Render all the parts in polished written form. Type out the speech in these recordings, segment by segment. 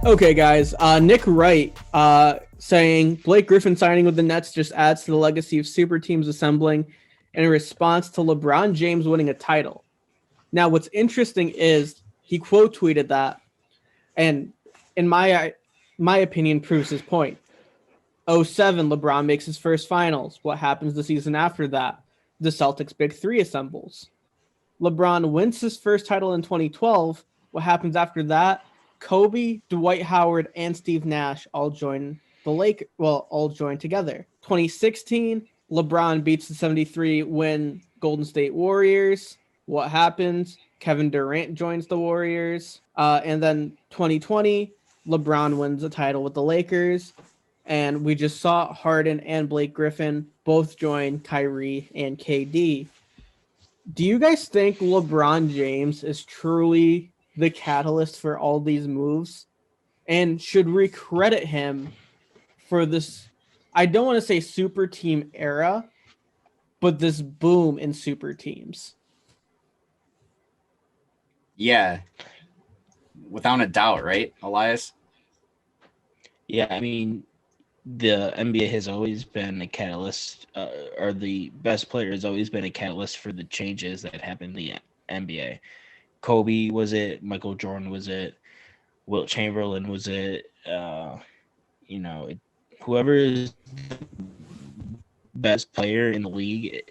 Okay, guys. Nick Wright saying Blake Griffin signing with the Nets just adds to the legacy of super teams assembling in response to LeBron James winning a title. Now, what's interesting is he quote tweeted that, and in my opinion, proves his point. 07, LeBron makes his first finals. What happens the season after that? The Celtics' big three assembles. LeBron wins his first title in 2012. What happens after that? Kobe, Dwight Howard, and Steve Nash all join together. 2016, LeBron beats the 73 win Golden State Warriors. What happens? Kevin Durant joins the Warriors. And then 2020, LeBron wins a title with the Lakers. And we just saw Harden and Blake Griffin both join Kyrie and KD. Do you guys think LeBron James is truly the catalyst for all these moves? And should we credit him for this, I don't want to say super team era, but this boom in super teams? Yeah. Without a doubt, right, Elias? Yeah, I mean, the NBA has always been a catalyst, or the best player has always been a catalyst for the changes that happen in the NBA. Kobe was it, Michael Jordan was it, Wilt Chamberlain was it, whoever is the best player in the league,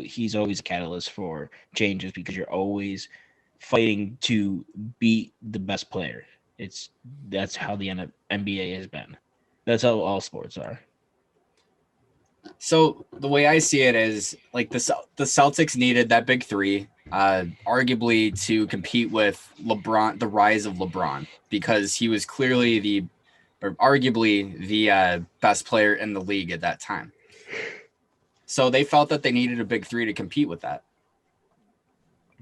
he's always a catalyst for changes because you're always fighting to beat the best player. That's how the NBA has been. That's how all sports are. So the way I see it is like the Celtics needed that big three, arguably to compete with LeBron, the rise of LeBron, because he was clearly arguably the best player in the league at that time. So they felt that they needed a big three to compete with that.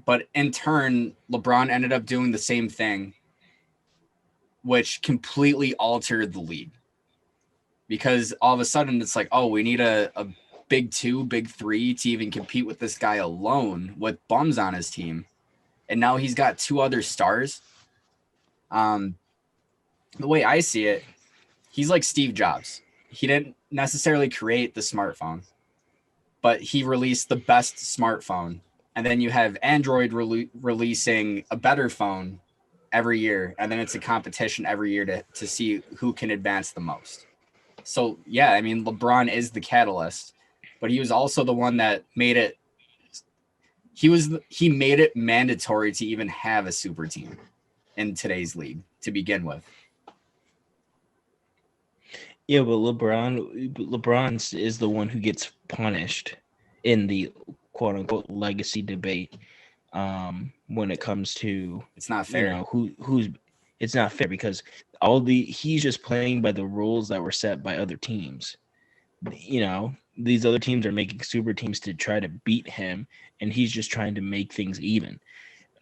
But in turn, LeBron ended up doing the same thing, which completely altered the league. Because all of a sudden it's like, oh, we need a big two, big three to even compete with this guy alone with bums on his team. And now he's got two other stars. The way I see it, he's like Steve Jobs. He didn't necessarily create the smartphone, but he released the best smartphone. And then you have Android releasing a better phone every year. And then it's a competition every year to see who can advance the most. So, yeah, I mean, LeBron is the catalyst, but he was also the one that made it. He made it mandatory to even have a super team in today's league to begin with. Yeah, but LeBron is the one who gets punished in the quote unquote legacy debate. When it comes to, it's not fair. Who's it's not fair because he's just playing by the rules that were set by other teams. These other teams are making super teams to try to beat him, and he's just trying to make things even.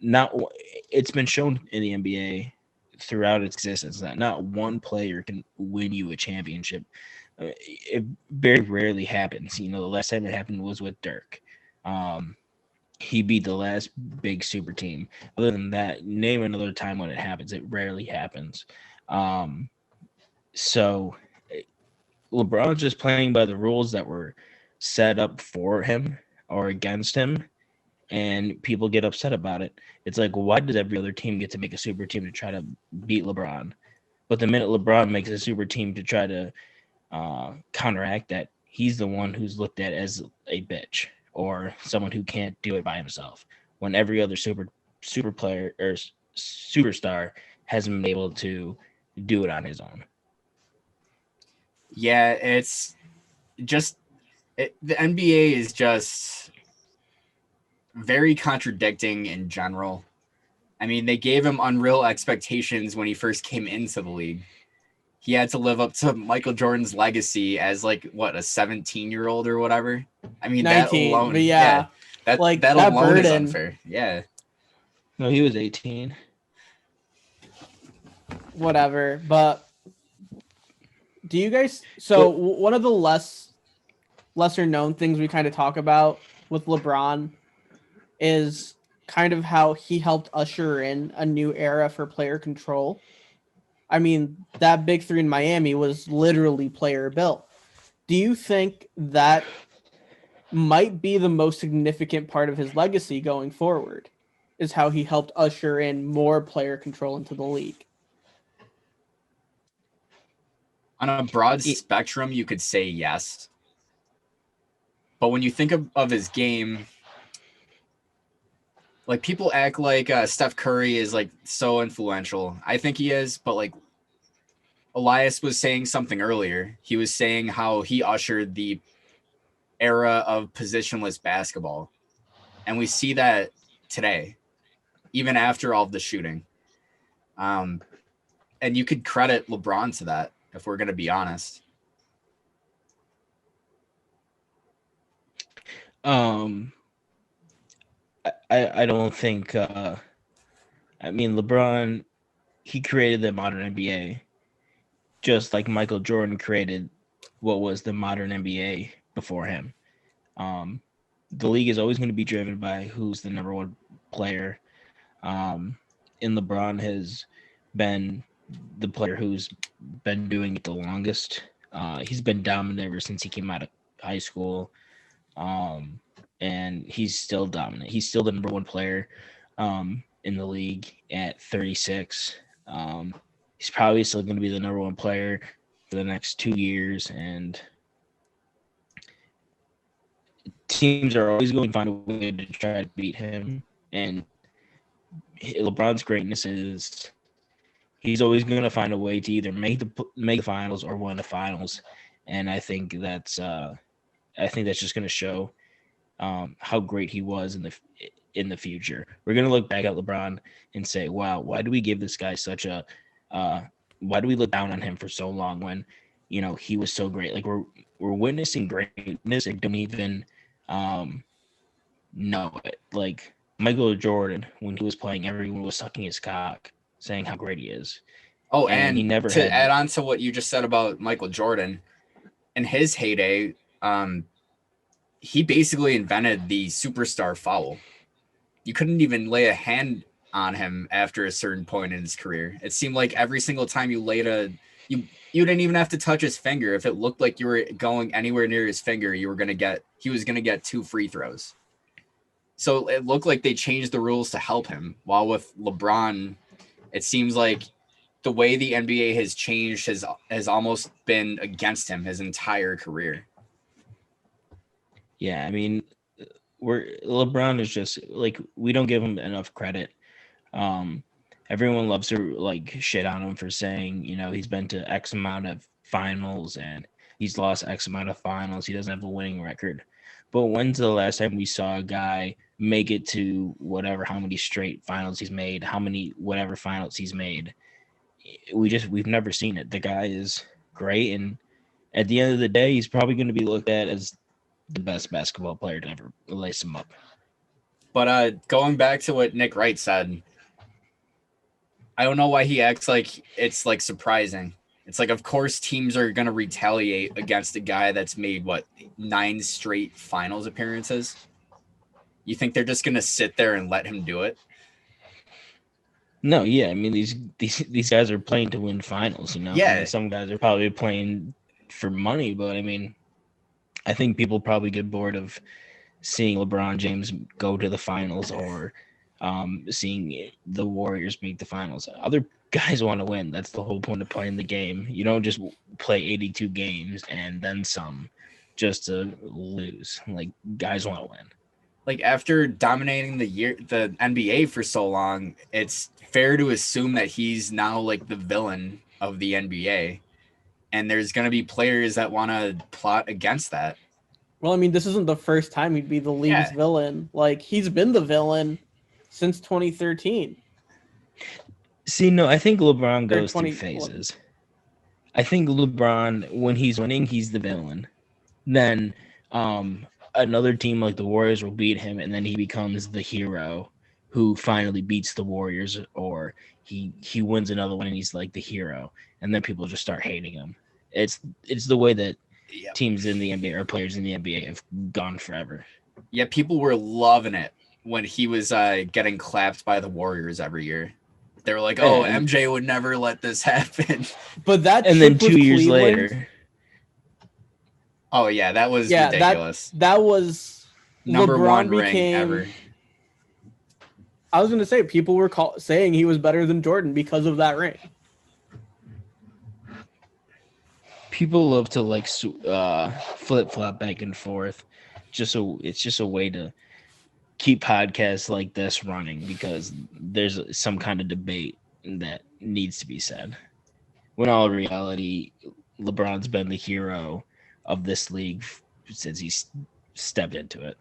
It's been shown in the NBA throughout its existence that not one player can win you a championship. It very rarely happens. The last time it happened was with Dirk. He beat the last big super team. Other than that, name another time when it happens. It rarely happens. So LeBron's just playing by the rules that were set up for him or against him, and people get upset about it. It's like, why does every other team get to make a super team to try to beat LeBron? But the minute LeBron makes a super team to try to counteract that, he's the one who's looked at as a bitch or someone who can't do it by himself, when every other super player or superstar hasn't been able to do it on his own. Yeah, it's just the NBA is just very contradicting in general. I mean, they gave him unreal expectations when he first came into the league. He had to live up to Michael Jordan's legacy as like a 17-year-old or whatever. I mean, 19, that alone, but yeah, that like that that alone is burden. unfair. Yeah. No, he was 18. Whatever, but do you guys? So one of the lesser known things we kind of talk about with LeBron is kind of how he helped usher in a new era for player control. I mean, that big three in Miami was literally player built. Do you think that might be the most significant part of his legacy going forward? Is how he helped usher in more player control into the league? On a broad spectrum, you could say yes. But when you think of his game, like people act like Steph Curry is like so influential. I think he is, but like Elias was saying something earlier. He was saying how he ushered the era of positionless basketball. And we see that today, even after all of the shooting. And you could credit LeBron to that, if we're going to be honest. I don't think I mean LeBron, he created the modern NBA just like Michael Jordan created what was the modern NBA before him. The league is always going to be driven by who's the number one player. And LeBron has been the player who's been doing it the longest. He's been dominant ever since he came out of high school. And he's still dominant. He's still the number one player in the league at 36. He's probably still going to be the number one player for the next 2 years. And teams are always going to find a way to try to beat him. And LeBron's greatness is he's always going to find a way to either make the finals or win the finals. And I think that's just going to show how great he was in the future. We're going to look back at LeBron and say, wow, why do we give this guy such a why do we look down on him for so long when, you know, he was so great? Like we're witnessing greatness and don't even know it. Like Michael Jordan, when he was playing, everyone was sucking his cock, saying how great he is. Oh, and he never add on to what you just said about Michael Jordan, in his heyday, he basically invented the superstar foul. You couldn't even lay a hand on him after a certain point in his career. It seemed like every single time you laid you didn't even have to touch his finger. If it looked like you were going anywhere near his finger, he was going to get 2 free throws. So it looked like they changed the rules to help him. While with LeBron, it seems like the way the NBA has changed has almost been against him his entire career. Yeah, I mean, LeBron is just like, we don't give him enough credit. Everyone loves to like shit on him for saying, you know, he's been to X amount of finals and he's lost X amount of finals. He doesn't have a winning record. But when's the last time we saw a guy make it to how many straight finals he's made, whatever finals he's made? We've never seen it. The guy is great, and at the end of the day, he's probably going to be looked at as the best basketball player to ever lace him up. But going back to what Nick Wright said, I don't know why he acts like it's like surprising. It's like, of course, teams are going to retaliate against a guy that's made 9 straight finals appearances. You think they're just going to sit there and let him do it? No, yeah. I mean, these guys are playing to win finals, you know? Yeah. I mean, some guys are probably playing for money, but I mean, I think people probably get bored of seeing LeBron James go to the finals or seeing the Warriors make the finals. Other guys want to win. That's the whole point of playing the game. You don't just play 82 games and then some just to lose. Like, guys want to win. Like, after dominating the NBA for so long, it's fair to assume that he's now like the villain of the NBA. And there's going to be players that want to plot against that. Well, I mean, this isn't the first time he'd be the league's villain. Like, he's been the villain since 2013. See, no, I think LeBron goes through phases. I think LeBron, when he's winning, he's the villain. Then another team like the Warriors will beat him, and then he becomes the hero who finally beats the Warriors, or he wins another one and he's like the hero, and then people just start hating him. It's the way that teams in the NBA or players in the NBA have gone forever. Yeah, people were loving it when he was getting clapped by the Warriors every year. They were like, Yeah, "Oh, and- MJ would never let this happen." But that And then trip with 2 years Cleveland, later, Oh yeah, that was yeah, ridiculous. that was Number LeBron one ring became. ever. I was gonna say people were saying he was better than Jordan because of that ring. people love to like flip flop back and forth. It's just a way to keep podcasts like this running because there's some kind of debate that needs to be said. When all reality, LeBron's been the hero of this league since he's stepped into it.